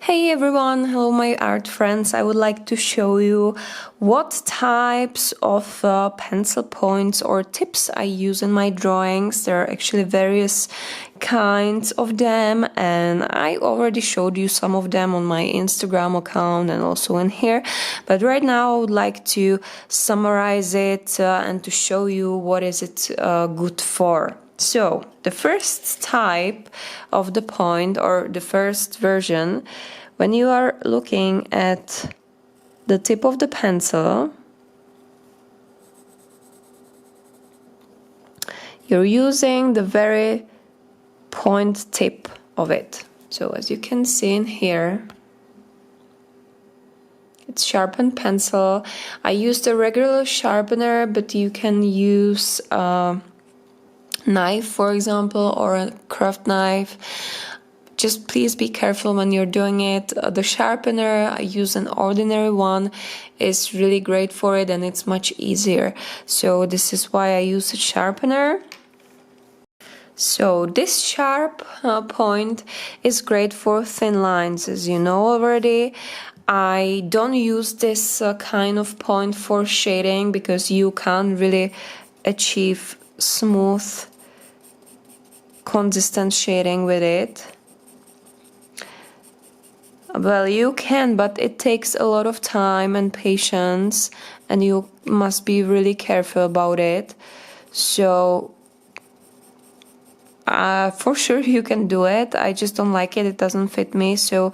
Hey everyone, hello my art friends. I would like to show you what types of pencil points or tips I use in my drawings. There are actually various kinds of them, and I already showed you some of them on my Instagram account and also in here. But right now I would like to summarize it and to show you what is it good for. So, the first type of the point, or the first version, when you are looking at the tip of the pencil, you're using the very point tip of it. So, as you can see in here, it's sharpened pencil. I used a regular sharpener, but you can use knife, for example, or a craft knife. Just please be careful when you're doing it. The sharpener, I use an ordinary one, is really great for it and it's much easier. So this is why I use a sharpener. So this sharp point is great for thin lines, as you know already. I don't use this kind of point for shading because you can't really achieve smooth, consistent shading with it. Well, you can, but it takes a lot of time and patience, and you must be really careful about it. So, for sure you can do it. I just don't like it. It doesn't fit me. So,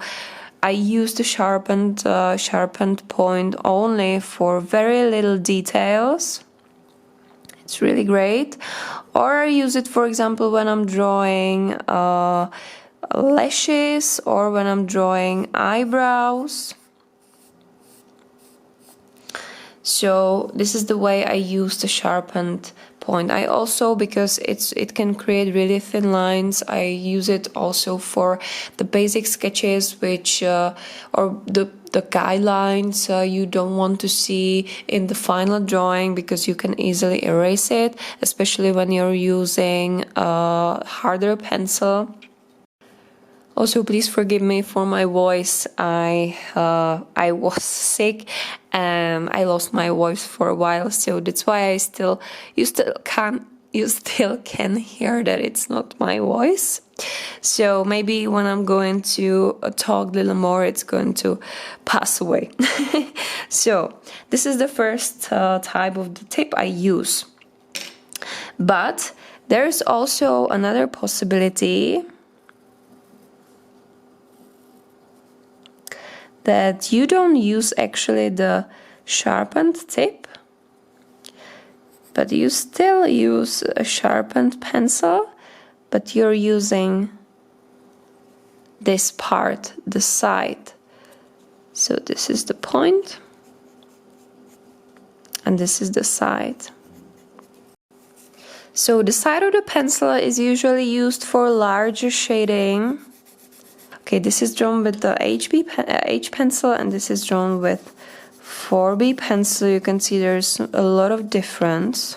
I use the sharpened point only for very little details. It's really great. Or I use it, for example, when I'm drawing lashes or when I'm drawing eyebrows. So this is the way I use the sharpened point. I also, because it can create really thin lines, I use it also for the basic sketches, which or the guidelines you don't want to see in the final drawing, because you can easily erase it, especially when you're using a harder pencil. Also, please forgive me for my voice. I was sick and I lost my voice for a while, so that's why you still can hear that it's not my voice. So maybe when I'm going to talk a little more, it's going to pass away. So this is the first type of the tip I use. But there's also another possibility that you don't use actually the sharpened tip, but you still use a sharpened pencil, but you're using this part, the side. So this is the point, and this is the side. So the side of the pencil is usually used for larger shading. Okay, this is drawn with the H pencil, and this is drawn with 4B pencil. You can see there's a lot of difference.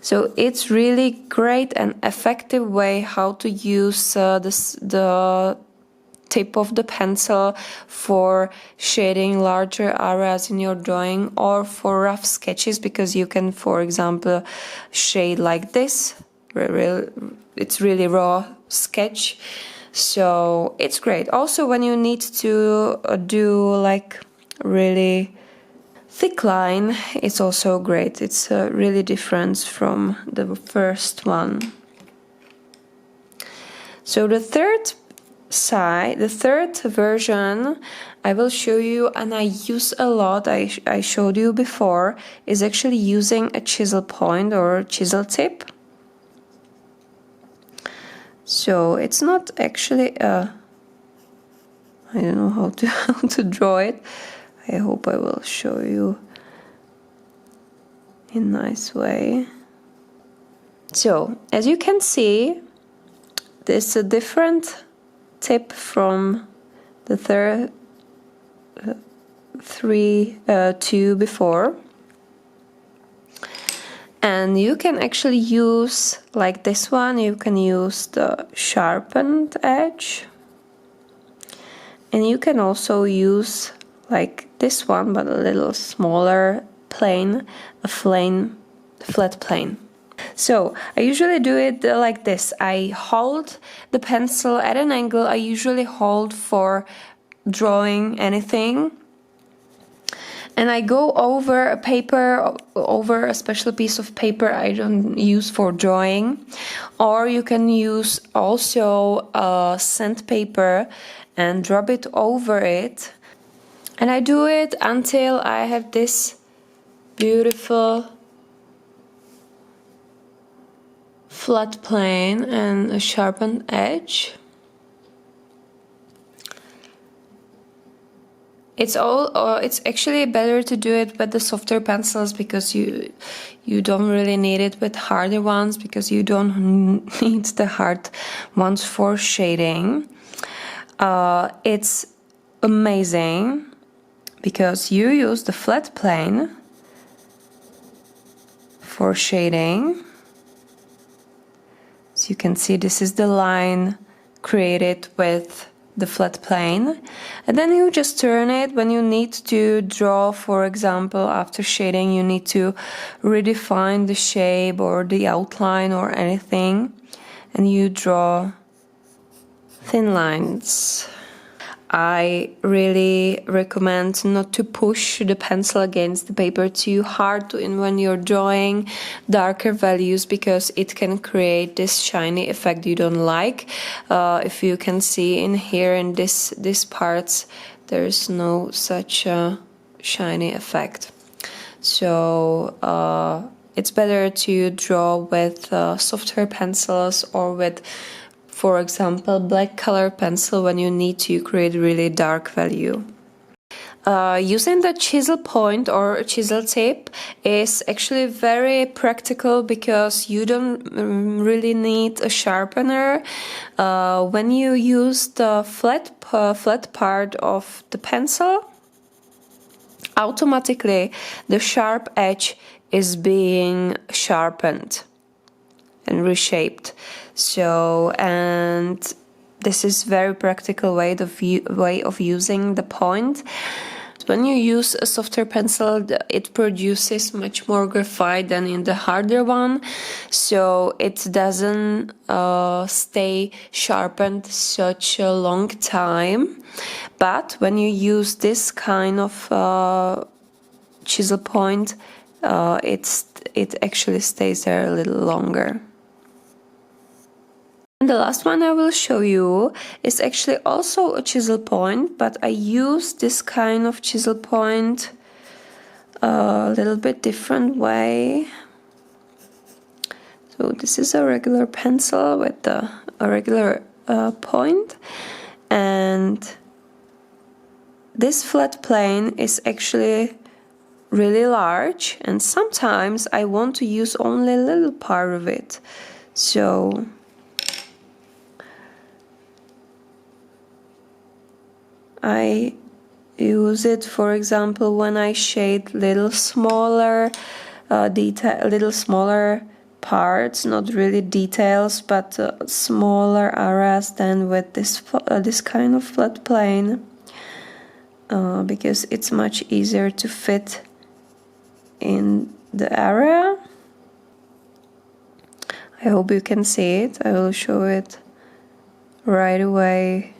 So it's really great and effective way how to use the tip of the pencil for shading larger areas in your drawing, or for rough sketches, because you can, for example, shade like this. It's really raw sketch, so it's great. Also, when you need to do like really thick line, it's also great. It's really different from the first one. So the third version I will show you, and I use a lot, I showed you before, is actually using a chisel point or chisel tip. So it's not actually I don't know how to draw it. I hope I will show you in a nice way. So as you can see, there's a different tip from the two before. And you can actually use, like this one, you can use the sharpened edge. And you can also use like this one, but a little smaller plane, a flat plane. So I usually do it like this. I hold the pencil at an angle. I usually hold for drawing anything. And I go over a paper, over a special piece of paper I don't use for drawing. Or you can use also sandpaper and rub it over it. And I do it until I have this beautiful flat plane and a sharpened edge. It's actually better to do it with the softer pencils because you don't really need it with harder ones, because you don't need the hard ones for shading. It's amazing because you use the flat plane for shading. So you can see this is the line created with the flat plane, and then you just turn it when you need to draw. For example, after shading you need to redefine the shape or the outline or anything, and you draw thin lines. I really recommend not to push the pencil against the paper too hard when you're drawing darker values, because it can create this shiny effect you don't like. If you can see in here in this parts, there's no such shiny effect. So it's better to draw with softer pencils or with, for example, black color pencil when you need to create really dark value. Using the chisel point or chisel tip is actually very practical because you don't really need a sharpener. When you use the flat part of the pencil, automatically the sharp edge is being sharpened and reshaped. So, and this is very practical way of using the point. When you use a softer pencil, it produces much more graphite than in the harder one, so it doesn't stay sharpened such a long time. But when you use this kind of chisel point, it actually stays there a little longer. And the last one I will show you is actually also a chisel point, but I use this kind of chisel point a little bit different way. So this is a regular pencil with a regular point, and this flat plane is actually really large, and sometimes I want to use only a little part of it. So I use it, for example, when I shade little smaller little smaller parts, not really details, but smaller areas than with this kind of flat plane, because it's much easier to fit in the area. I hope you can see it. I will show it right away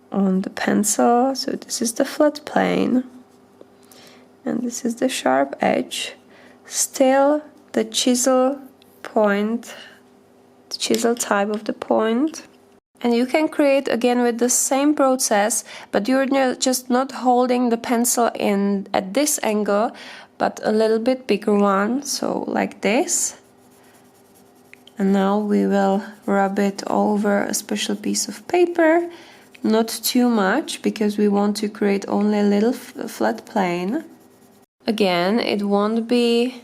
on the pencil. So this is the flat plane and this is the sharp edge. Still the chisel point, the chisel type of the point. And you can create again with the same process, but you're just not holding the pencil in at this angle, but a little bit bigger one, so like this. And now we will rub it over a special piece of paper, not too much, because we want to create only a little flat plane. Again, it won't be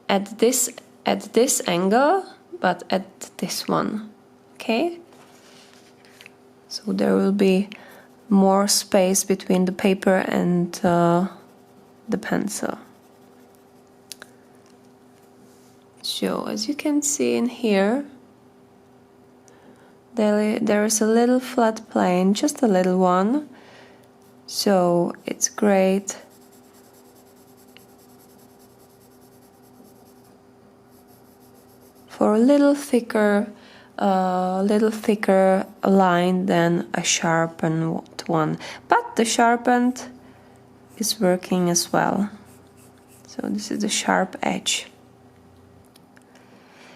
at this angle, but at this one, okay? So there will be more space between the paper and the pencil. So as you can see in here, there is a little flat plane, just a little one, so it's great for a little thicker line than a sharpened one, but the sharpened is working as well. So this is the sharp edge.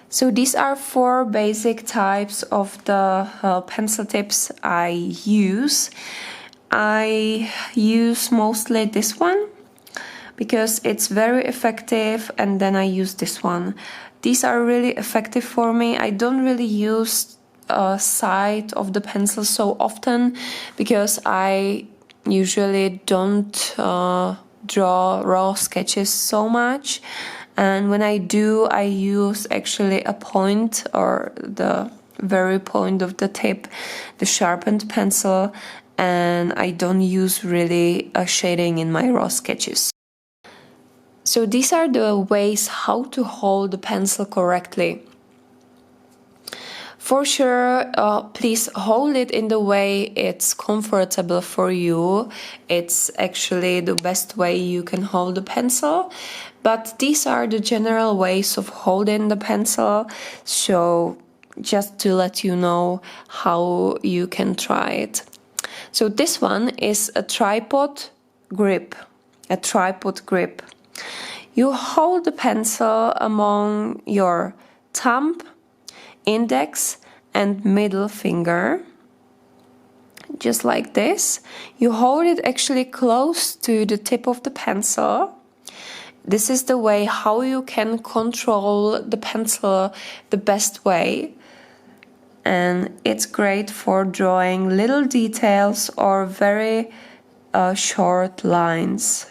So these are 4 basic types of the pencil tips I use. I use mostly this one because it's very effective, and then I use this one. These are really effective for me. I don't really use side of the pencil so often because I usually don't draw raw sketches so much, and when I do, I use actually a point or the very point of the tip, the sharpened pencil, and I don't use really a shading in my raw sketches. So these are the ways how to hold the pencil correctly. For sure, please hold it in the way it's comfortable for you. It's actually the best way you can hold the pencil. But these are the general ways of holding the pencil. So just to let you know how you can try it. So this one is a tripod grip. A tripod grip. You hold the pencil among your thumb, index and middle finger, just like this. You hold it actually close to the tip of the pencil. This is the way how you can control the pencil the best way, and it's great for drawing little details or very short lines.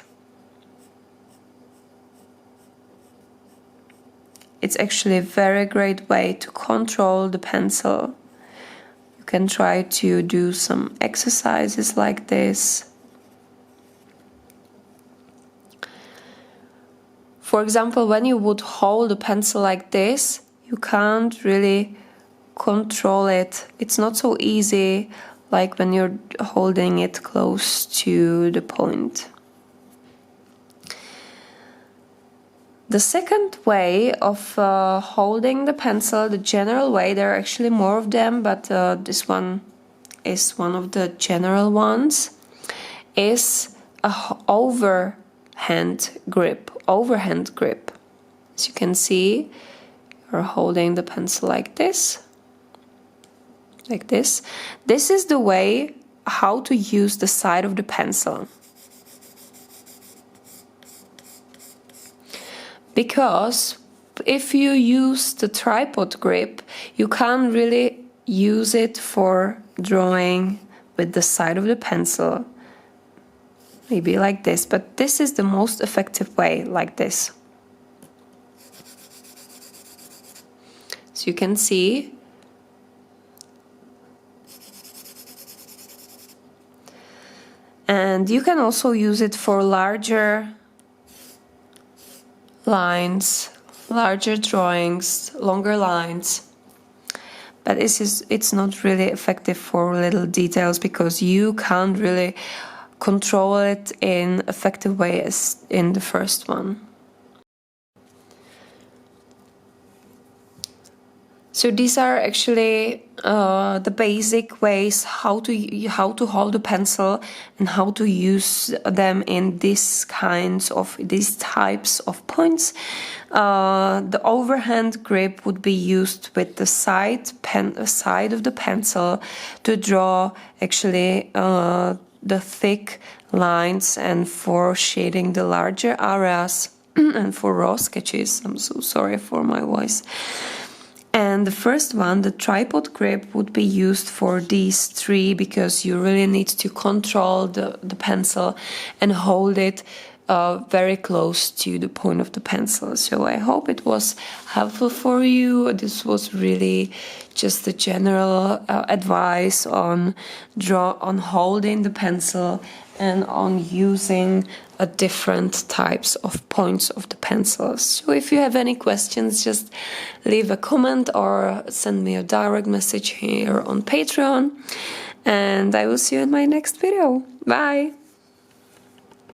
It's actually a very great way to control the pencil. You can try to do some exercises like this. For example, when you would hold a pencil like this, you can't really control it. It's not so easy like when you're holding it close to the point. The second way of holding the pencil, the general way, there are actually more of them, but this one is one of the general ones, is a overhand grip. Overhand grip. As you can see, you're holding the pencil like this. Like this. This is the way how to use the side of the pencil. Because if you use the tripod grip, you can't really use it for drawing with the side of the pencil. Maybe like this, but this is the most effective way, like this. So you can see. And you can also use it for larger lines, larger drawings, longer lines, but it's not really effective for little details because you can't really control it in effective way as in the first one. So these are actually the basic ways how to hold a pencil and how to use them in these types of points. The overhand grip would be used with the side of the pencil to draw actually the thick lines and for shading the larger areas and for raw sketches. I'm so sorry for my voice. And the first one, the tripod grip, would be used for these 3 because you really need to control the pencil and hold it very close to the point of the pencil. So I hope it was helpful for you. This was really just a general advice on holding the pencil and on using different types of points of the pencils. So if you have any questions, just leave a comment or send me a direct message here on Patreon, and I will see you in my next video. Bye!